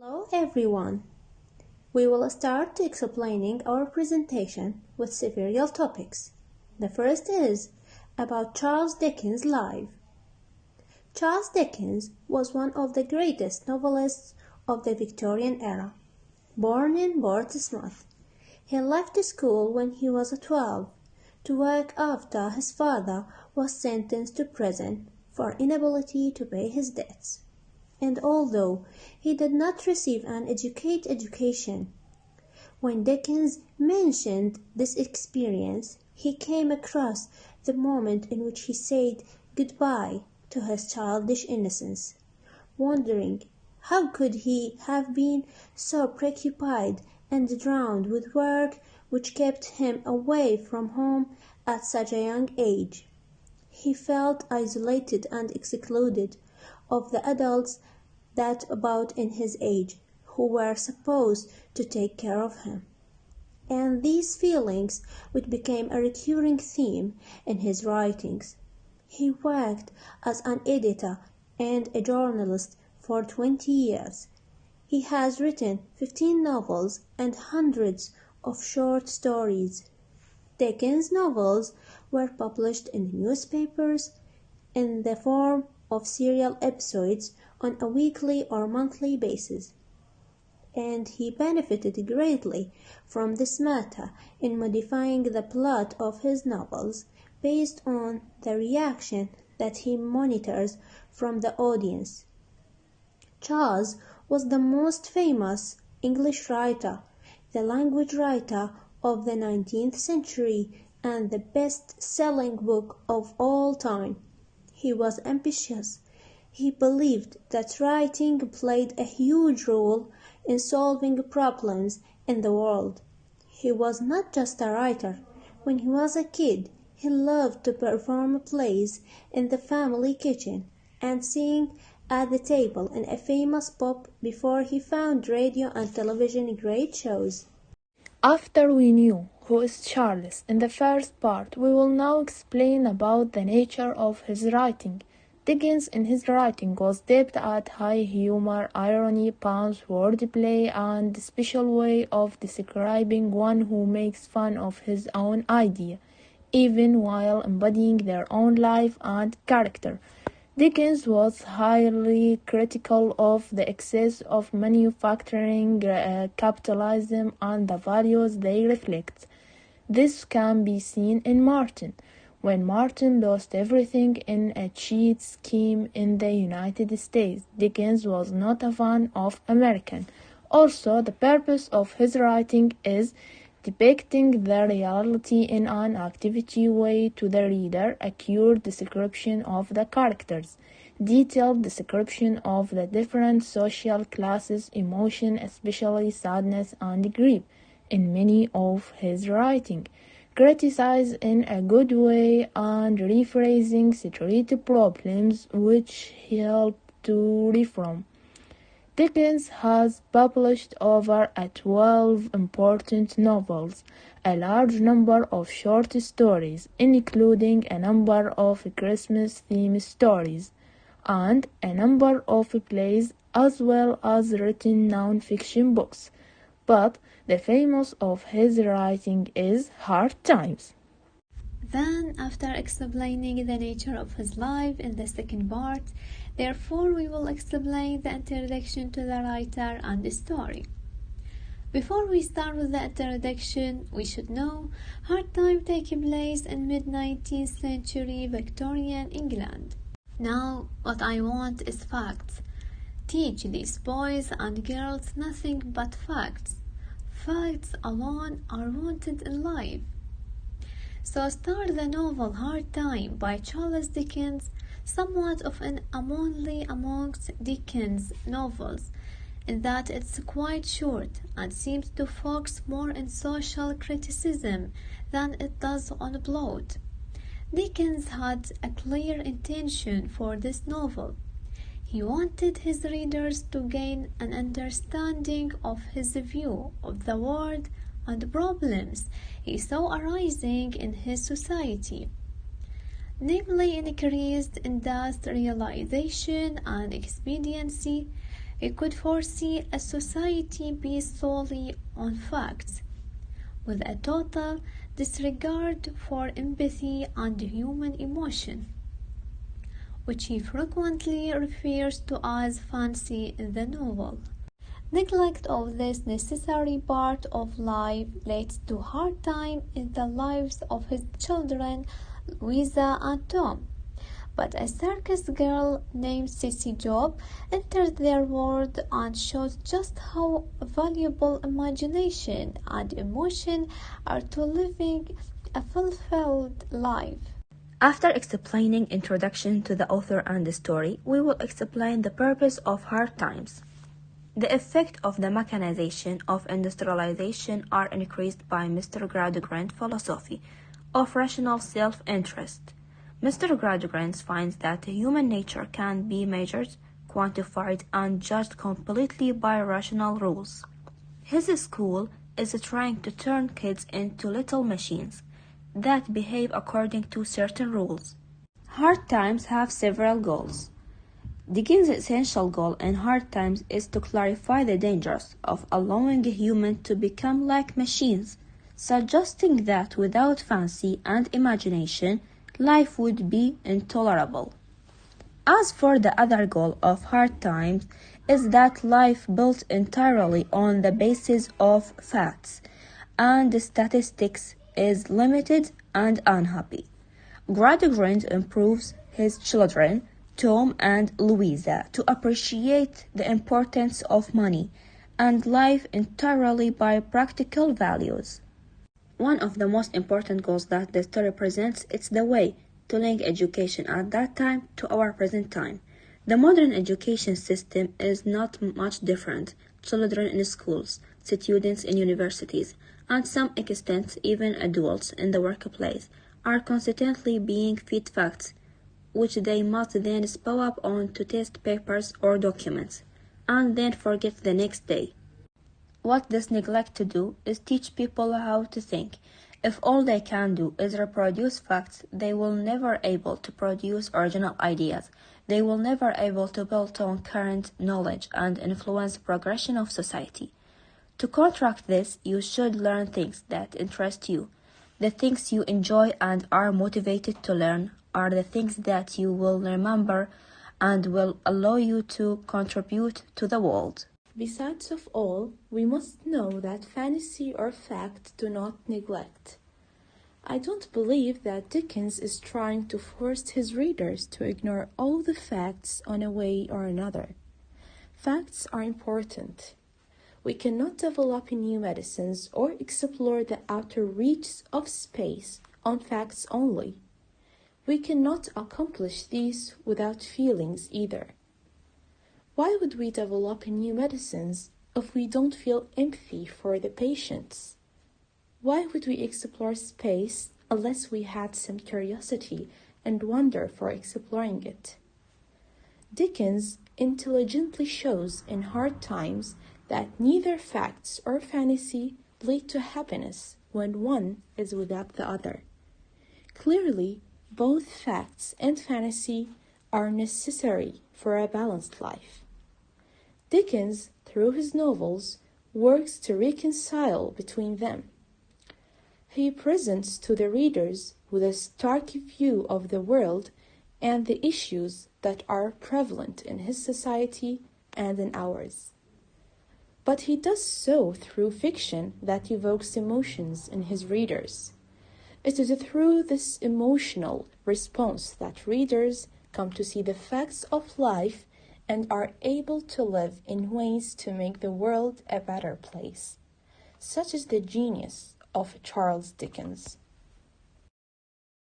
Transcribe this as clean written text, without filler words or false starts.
Hello everyone. We will start explaining our presentation with several topics. The first is about Charles Dickens' life. Charles Dickens was one of the greatest novelists of the Victorian era. Born in Portsmouth, he left school when he was 12 to work after his father was sentenced to prison for inability to pay his debts. And although he did not receive an education, when Dickens mentioned this experience, he came across the moment in which he said goodbye to his childish innocence, wondering how could he have been so preoccupied and drowned with work which kept him away from home at such a young age. He felt isolated and excluded of the adults that about in his age, who were supposed to take care of him. And these feelings which became a recurring theme in his writings. He worked as an editor and a journalist for 20 years. He has written 15 novels and hundreds of short stories. Dickens' novels were published in newspapers in the form of serial episodes on a weekly or monthly basis, and he benefited greatly from this matter in modifying the plot of his novels based on the reaction that he monitors from the audience. Charles was the most famous English writer, the language writer of the 19th century, and the best-selling book of all time. He was ambitious. He believed that writing played a huge role in solving problems in the world. He was not just a writer. When he was a kid, he loved to perform plays in the family kitchen and sing at the table in a famous pub before he found radio and television great shows. After we knew who is Charles in the first part, we will now explain about the nature of his writing. Dickens in his writing was adept at high humor, irony, puns, wordplay, and a special way of describing one who makes fun of his own idea, even while embodying their own life and character. Dickens was highly critical of the excess of manufacturing, capitalism, and the values they reflect. This can be seen in Martin. When Martin lost everything in a cheat scheme in the United States, Dickens was not a fan of American. Also, the purpose of his writing is depicting the reality in an activity way to the reader, accurate description of the characters, detailed description of the different social classes, emotion, especially sadness and grief, in many of his writing. Criticize in a good way and rephrasing street problems which help to reform. Dickens has published over 12 important novels, a large number of short stories, including a number of Christmas-themed stories, and a number of plays as well as written non-fiction books. But the famous of his writing is Hard Times. Then, after explaining the nature of his life in the second part, therefore we will explain the introduction to the writer and the story. Before we start with the introduction, we should know Hard Time takes place in mid-19th century Victorian England. Now, what I want is facts. Teach these boys and girls nothing but facts. Facts alone are wanted in life. So start the novel Hard Time by Charles Dickens, somewhat of an anomaly amongst Dickens' novels, in that it's quite short and seems to focus more on social criticism than it does on plot. Dickens had a clear intention for this novel. He wanted his readers to gain an understanding of his view of the world and problems he saw arising in his society, namely increased industrialization and expediency, He could foresee a society based solely on facts, with a total disregard for empathy and human emotion, which he frequently refers to as fancy in the novel. Neglect of this necessary part of life leads to hard time in the lives of his children, Louisa and Tom. But a circus girl named Sissy Job enters their world and shows just how valuable imagination and emotion are to living a fulfilled life. After explaining introduction to the author and the story, we will explain the purpose of hard times. The effect of the mechanization of industrialization are increased by Mr. Gradgrand's philosophy of rational self-interest. Mr. Gradgrind finds that human nature can be measured, quantified, and judged completely by rational rules. His school is trying to turn kids into little machines that behave according to certain rules. Hard times have several goals. Dickens' essential goal in Hard Times is to clarify the dangers of allowing a human to become like machines, suggesting that without fancy and imagination, life would be intolerable. As for the other goal of Hard Times is that life built entirely on the basis of facts and statistics is limited and unhappy. Gradgrind improves his children, Tom and Louisa, to appreciate the importance of money and life entirely by practical values. One of the most important goals that the story presents is the way to link education at that time to our present time. The modern education system is not much different. Children in schools, students in universities, and to some extent even adults in the workplace are constantly being fed facts, which they must then spout up on to test papers or documents, and then forget the next day. What this neglect to do is teach people how to think. If all they can do is reproduce facts, they will never able to produce original ideas. They will never able to build on current knowledge and influence the progression of society. To counteract this, you should learn things that interest you. The things you enjoy and are motivated to learn are the things that you will remember and will allow you to contribute to the world. Besides of all, we must know that fantasy or fact do not neglect. I don't believe that Dickens is trying to force his readers to ignore all the facts on a way or another. Facts are important. We cannot develop new medicines or explore the outer reaches of space on facts only. We cannot accomplish these without feelings either. Why would we develop new medicines if we don't feel empathy for the patients? Why would we explore space unless we had some curiosity and wonder for exploring it? Dickens intelligently shows in Hard Times that neither facts or fantasy lead to happiness when one is without the other. Clearly, both facts and fantasy are necessary for a balanced life. Dickens, through his novels, works to reconcile between them. He presents to the readers with a stark view of the world and the issues that are prevalent in his society and in ours. But he does so through fiction that evokes emotions in his readers. It is through this emotional response that readers come to see the facts of life and are able to live in ways to make the world a better place. Such is the genius of Charles Dickens.